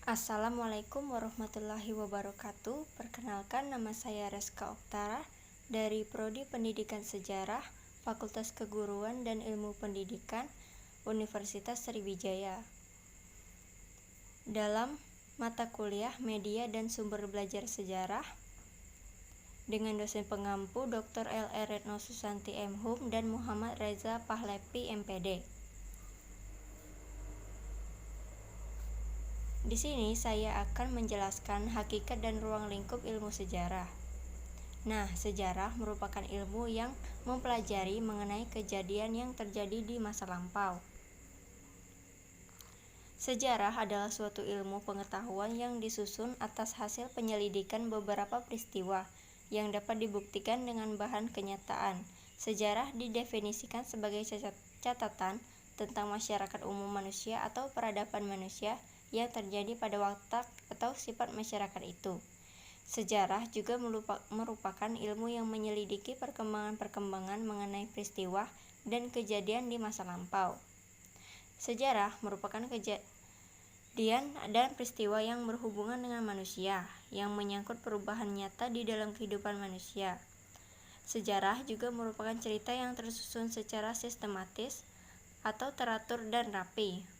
Assalamualaikum warahmatullahi wabarakatuh. Perkenalkan, nama saya Reska Oktara dari Prodi Pendidikan Sejarah, Fakultas Keguruan dan Ilmu Pendidikan, Universitas Sriwijaya. Dalam mata kuliah Media dan Sumber Belajar Sejarah dengan dosen pengampu Dr. L.R. Retno Susanti M.Hum dan Muhammad Reza Pahlevi MPD. Di sini saya akan menjelaskan hakikat dan ruang lingkup ilmu sejarah. Nah, sejarah merupakan ilmu yang mempelajari mengenai kejadian yang terjadi di masa lampau. Sejarah adalah suatu ilmu pengetahuan yang disusun atas hasil penyelidikan beberapa peristiwa yang dapat dibuktikan dengan bahan kenyataan. Sejarah didefinisikan sebagai catatan tentang masyarakat umum manusia atau peradaban manusia yang terjadi pada watak atau sifat masyarakat itu. Sejarah juga merupakan ilmu yang menyelidiki perkembangan-perkembangan mengenai peristiwa dan kejadian di masa lampau. Sejarah merupakan kejadian dan peristiwa yang berhubungan dengan manusia, yang menyangkut perubahan nyata di dalam kehidupan manusia. Sejarah juga merupakan cerita yang tersusun secara sistematis atau teratur dan rapi.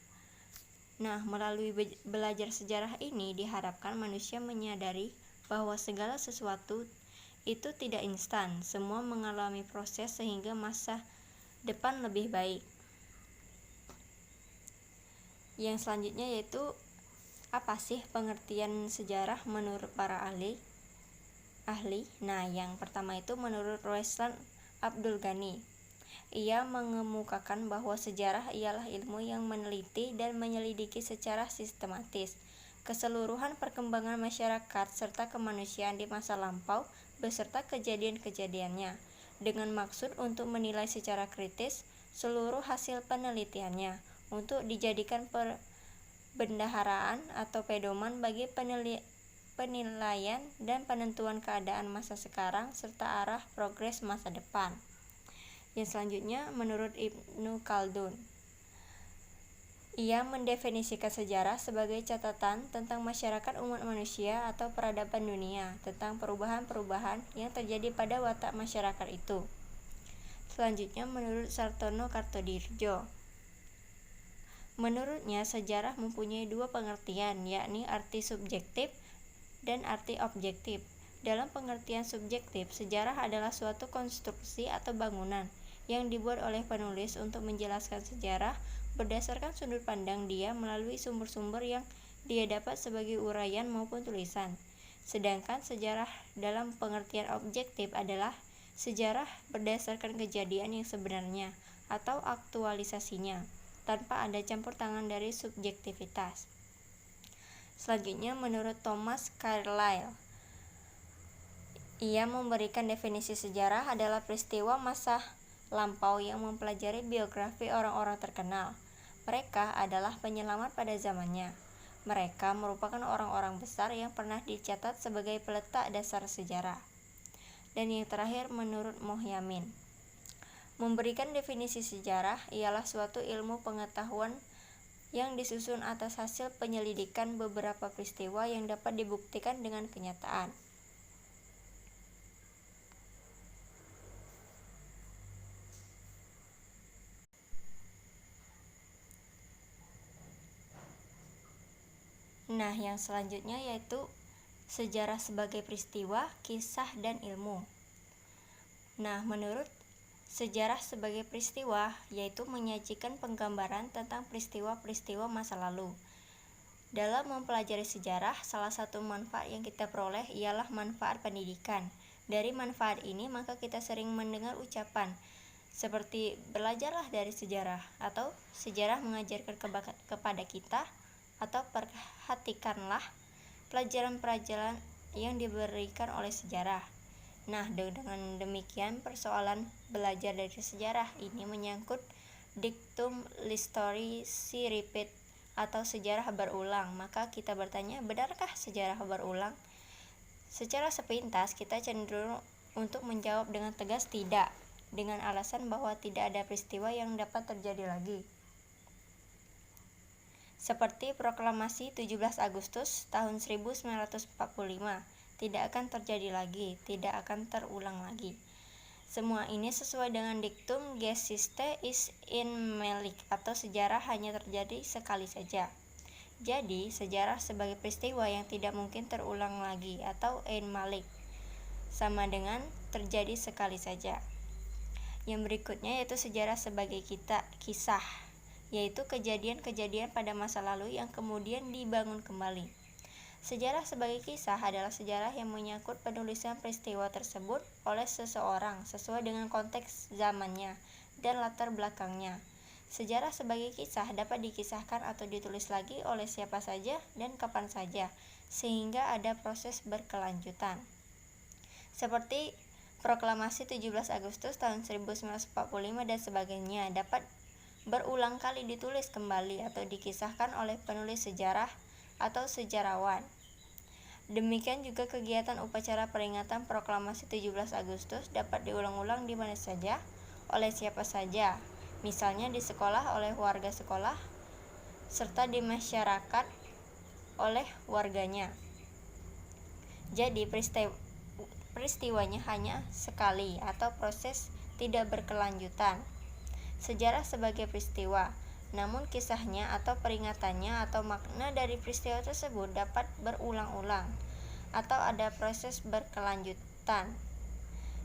Nah, melalui belajar sejarah ini diharapkan manusia menyadari bahwa segala sesuatu itu tidak instan, semua mengalami proses sehingga masa depan lebih baik. Yang selanjutnya yaitu apa sih pengertian sejarah menurut para ahli? Nah, yang pertama itu menurut Roislan Abdul Ghani. Ia mengemukakan bahwa sejarah ialah ilmu yang meneliti dan menyelidiki secara sistematis keseluruhan perkembangan masyarakat serta kemanusiaan di masa lampau beserta kejadian-kejadiannya, dengan maksud untuk menilai secara kritis seluruh hasil penelitiannya untuk dijadikan bendaharaan atau pedoman bagi penilaian dan penentuan keadaan masa sekarang serta arah progres masa depan. Yang selanjutnya menurut Ibnu Khaldun. Ia mendefinisikan sejarah sebagai catatan tentang masyarakat umat manusia atau peradaban dunia, tentang perubahan-perubahan yang terjadi pada watak masyarakat itu. Selanjutnya menurut Sartono Kartodirjo. Menurutnya sejarah mempunyai dua pengertian, yakni arti subjektif dan arti objektif. Dalam pengertian subjektif, sejarah adalah suatu konstruksi atau bangunan yang dibuat oleh penulis untuk menjelaskan sejarah berdasarkan sudut pandang dia melalui sumber-sumber yang dia dapat sebagai uraian maupun tulisan. Sedangkan sejarah dalam pengertian objektif adalah sejarah berdasarkan kejadian yang sebenarnya atau aktualisasinya, tanpa ada campur tangan dari subjektivitas. Selanjutnya menurut Thomas Carlyle. Ia memberikan definisi sejarah adalah peristiwa masa lampau yang mempelajari biografi orang-orang terkenal. Mereka adalah penyelamat pada zamannya. Mereka merupakan orang-orang besar yang pernah dicatat sebagai peletak dasar sejarah. Dan yang terakhir menurut Mohyamin. Memberikan definisi sejarah ialah suatu ilmu pengetahuan yang disusun atas hasil penyelidikan beberapa peristiwa yang dapat dibuktikan dengan kenyataan. Nah, yang selanjutnya yaitu sejarah sebagai peristiwa, kisah, dan ilmu. Nah, menurut sejarah sebagai peristiwa yaitu menyajikan penggambaran tentang peristiwa-peristiwa masa lalu. Dalam mempelajari sejarah, salah satu manfaat yang kita peroleh ialah manfaat pendidikan. Dari manfaat ini maka kita sering mendengar ucapan seperti belajarlah dari sejarah atau sejarah mengajarkan kepada kita atau perhatikanlah pelajaran-pelajaran yang diberikan oleh sejarah. Nah, dengan demikian persoalan belajar dari sejarah ini menyangkut dictum l'histoire se répète atau sejarah berulang. Maka kita bertanya, benarkah sejarah berulang? Secara sepintas kita cenderung untuk menjawab dengan tegas tidak, dengan alasan bahwa tidak ada peristiwa yang dapat terjadi lagi. seperti proklamasi 17 Agustus tahun 1945, tidak akan terjadi lagi, tidak akan terulang lagi. Semua ini sesuai dengan diktum Geschichte ist einmalig atau sejarah hanya terjadi sekali saja. Jadi, sejarah sebagai peristiwa yang tidak mungkin terulang lagi atau einmalig sama dengan terjadi sekali saja. Yang berikutnya yaitu sejarah sebagai kisah, yaitu kejadian-kejadian pada masa lalu yang kemudian dibangun kembali. Sejarah sebagai kisah adalah sejarah yang menyangkut penulisan peristiwa tersebut oleh seseorang sesuai dengan konteks zamannya dan latar belakangnya. Sejarah sebagai kisah dapat dikisahkan atau ditulis lagi oleh siapa saja dan kapan saja, sehingga ada proses berkelanjutan. Seperti proklamasi 17 Agustus tahun 1945 dan sebagainya dapat berulang kali ditulis kembali atau dikisahkan oleh penulis sejarah atau sejarawan. Demikian juga kegiatan upacara peringatan proklamasi 17 Agustus dapat diulang-ulang di mana saja, oleh siapa saja, misalnya di sekolah oleh warga sekolah, serta di masyarakat oleh warganya. Jadi peristiwanya hanya sekali atau proses tidak berkelanjutan. Sejarah sebagai peristiwa, namun kisahnya atau peringatannya atau makna dari peristiwa tersebut dapat berulang-ulang atau ada proses berkelanjutan,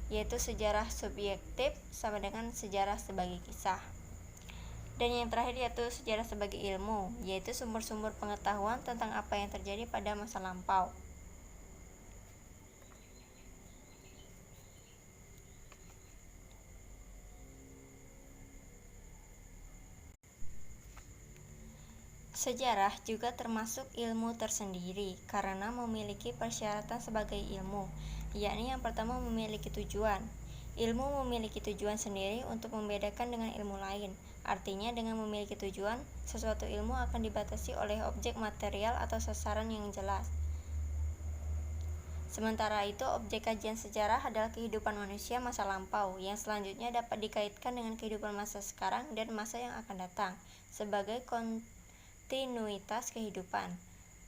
yaitu sejarah subjektif sama dengan sejarah sebagai kisah. Dan yang terakhir yaitu sejarah sebagai ilmu, yaitu sumber-sumber pengetahuan tentang apa yang terjadi pada masa lampau. Sejarah juga termasuk ilmu tersendiri karena memiliki persyaratan sebagai ilmu, yakni yang pertama memiliki tujuan. Ilmu memiliki tujuan sendiri untuk membedakan dengan ilmu lain. Artinya dengan memiliki tujuan, sesuatu ilmu akan dibatasi oleh objek material atau sasaran yang jelas. Sementara itu, objek kajian sejarah adalah kehidupan manusia masa lampau, yang selanjutnya dapat dikaitkan dengan kehidupan masa sekarang dan masa yang akan datang, sebagai kontinuitas kehidupan.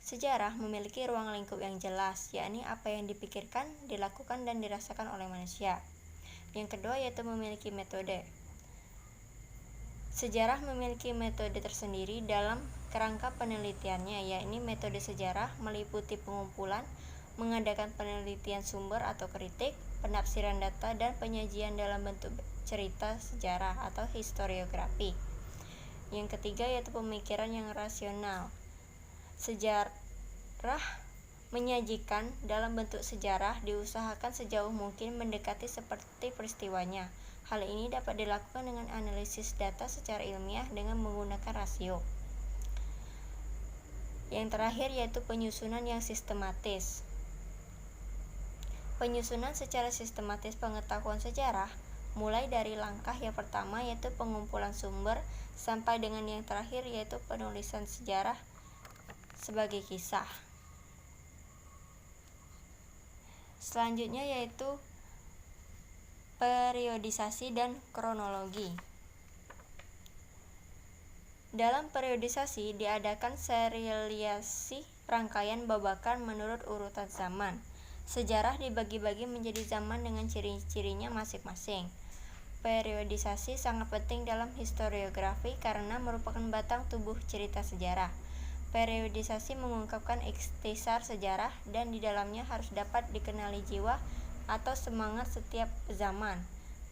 Sejarah memiliki ruang lingkup yang jelas, yakni apa yang dipikirkan, dilakukan, dan dirasakan oleh manusia. Yang kedua yaitu memiliki metode. Sejarah memiliki metode tersendiri dalam kerangka penelitiannya, yakni metode sejarah meliputi pengumpulan, mengadakan penelitian sumber atau kritik, penafsiran data, dan penyajian dalam bentuk cerita sejarah atau historiografi. Yang ketiga yaitu pemikiran yang rasional. Sejarah menyajikan dalam bentuk sejarah diusahakan sejauh mungkin mendekati seperti peristiwanya. Hal ini dapat dilakukan dengan analisis data secara ilmiah dengan menggunakan rasio. Yang terakhir yaitu penyusunan yang sistematis. Penyusunan secara sistematis pengetahuan sejarah mulai dari langkah yang pertama yaitu pengumpulan sumber sampai dengan yang terakhir yaitu penulisan sejarah sebagai kisah. Selanjutnya yaitu periodisasi dan kronologi. Dalam periodisasi diadakan serialisasi rangkaian babakan menurut urutan zaman. Sejarah dibagi-bagi menjadi zaman dengan ciri-cirinya masing-masing. Periodisasi sangat penting dalam historiografi karena merupakan batang tubuh cerita sejarah. Periodisasi mengungkapkan ikhtisar sejarah dan di dalamnya harus dapat dikenali jiwa atau semangat setiap zaman,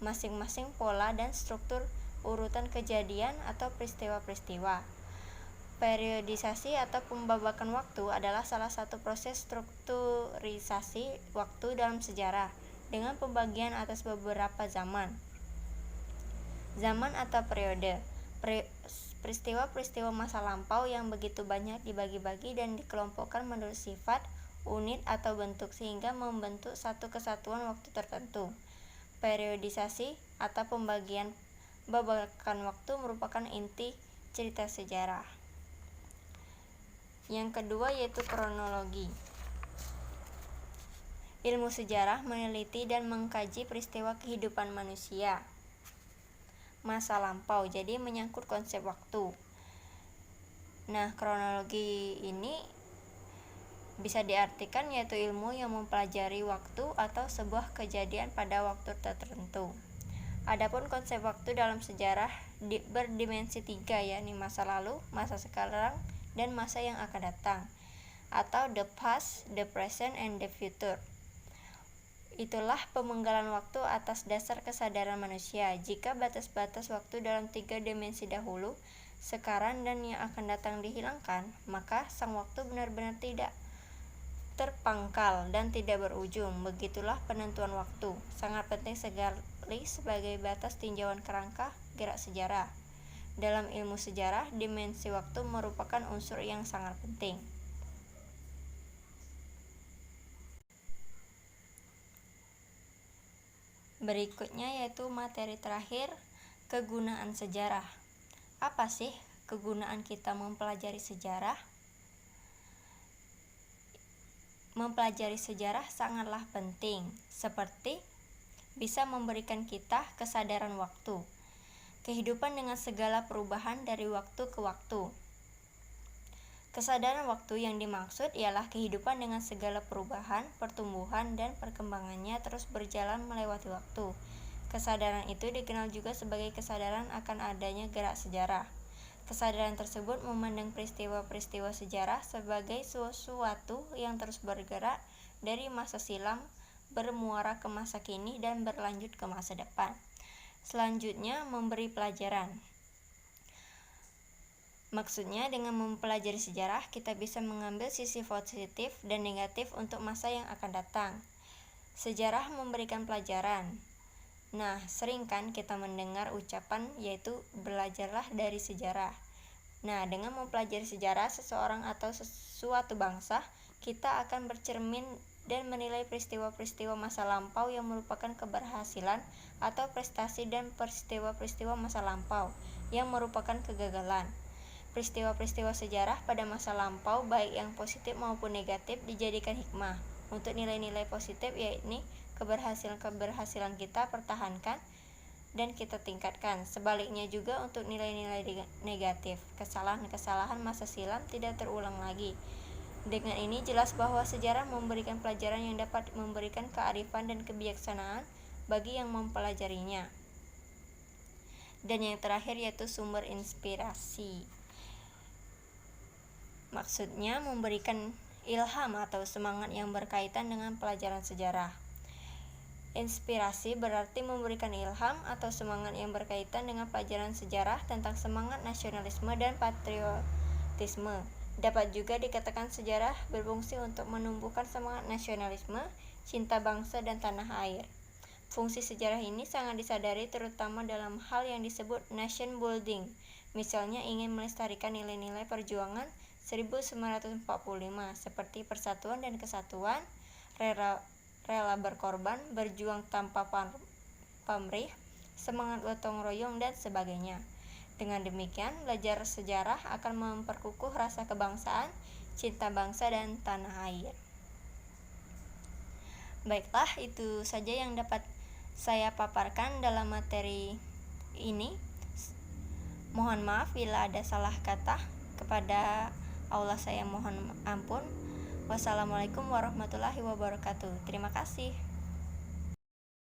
masing-masing pola dan struktur urutan kejadian atau peristiwa-peristiwa. Periodisasi atau pembabakan waktu adalah salah satu proses strukturisasi waktu dalam sejarah dengan pembagian atas beberapa zaman. Zaman atau periode. Peristiwa-peristiwa masa lampau yang begitu banyak dibagi-bagi dan dikelompokkan menurut sifat, unit atau bentuk sehingga membentuk satu kesatuan waktu tertentu. Periodisasi atau pembagian babakan waktu merupakan inti cerita sejarah. Yang kedua yaitu kronologi. Ilmu sejarah meneliti dan mengkaji peristiwa kehidupan manusia masa lampau, jadi menyangkut konsep waktu. Nah, kronologi ini bisa diartikan yaitu ilmu yang mempelajari waktu atau sebuah kejadian pada waktu tertentu. Adapun konsep waktu dalam sejarah berdimensi 3, yakni masa lalu, masa sekarang, dan masa yang akan datang, atau the past, the present, and the future. Itulah pemenggalan waktu atas dasar kesadaran manusia. Jika batas-batas waktu dalam 3 dimensi dahulu, sekarang, dan yang akan datang dihilangkan, maka sang waktu benar-benar tidak terpangkal dan tidak berujung. Begitulah penentuan waktu, sangat penting sekali sebagai batas tinjauan kerangka gerak sejarah. Dalam ilmu sejarah, dimensi waktu merupakan unsur yang sangat penting. Berikutnya yaitu materi terakhir, kegunaan sejarah. Apa sih kegunaan kita mempelajari sejarah? Mempelajari sejarah sangatlah penting, seperti bisa memberikan kita kesadaran waktu, kehidupan dengan segala perubahan dari waktu ke waktu. Kesadaran waktu yang dimaksud ialah kehidupan dengan segala perubahan, pertumbuhan, dan perkembangannya terus berjalan melewati waktu. Kesadaran itu dikenal juga sebagai kesadaran akan adanya gerak sejarah. Kesadaran tersebut memandang peristiwa-peristiwa sejarah sebagai sesuatu yang terus bergerak dari masa silam, bermuara ke masa kini, dan berlanjut ke masa depan. Selanjutnya, memberi pelajaran. Maksudnya, dengan mempelajari sejarah, kita bisa mengambil sisi positif dan negatif untuk masa yang akan datang. Sejarah memberikan pelajaran. Nah, sering kan kita mendengar ucapan yaitu belajarlah dari sejarah. Nah, dengan mempelajari sejarah seseorang atau suatu bangsa, kita akan bercermin dan menilai peristiwa-peristiwa masa lampau yang merupakan keberhasilan atau prestasi dan peristiwa-peristiwa masa lampau yang merupakan kegagalan. Peristiwa-peristiwa sejarah pada masa lampau, baik yang positif maupun negatif, dijadikan hikmah untuk nilai-nilai positif, yakni keberhasilan kita pertahankan dan kita tingkatkan. Sebaliknya juga untuk nilai-nilai negatif, kesalahan-kesalahan masa silam tidak terulang lagi. Dengan ini jelas bahwa sejarah memberikan pelajaran yang dapat memberikan kearifan dan kebijaksanaan bagi yang mempelajarinya. Dan yang terakhir yaitu sumber inspirasi. Maksudnya memberikan ilham atau semangat yang berkaitan dengan pelajaran sejarah. Inspirasi berarti memberikan ilham atau semangat yang berkaitan dengan pelajaran sejarah tentang semangat nasionalisme dan patriotisme. Dapat juga dikatakan sejarah berfungsi untuk menumbuhkan semangat nasionalisme, cinta bangsa, dan tanah air. Fungsi sejarah ini sangat disadari terutama dalam hal yang disebut nation building. Misalnya ingin melestarikan nilai-nilai perjuangan 1945 seperti persatuan dan kesatuan, rela berkorban, berjuang tanpa pamrih, semangat gotong royong, dan sebagainya. Dengan demikian, belajar sejarah akan memperkukuh rasa kebangsaan, cinta bangsa, dan tanah air. Baiklah, itu saja yang dapat saya paparkan dalam materi ini. Mohon maaf bila ada salah kata. Kepada Allah saya mohon ampun. Wassalamualaikum warahmatullahi wabarakatuh. Terima kasih.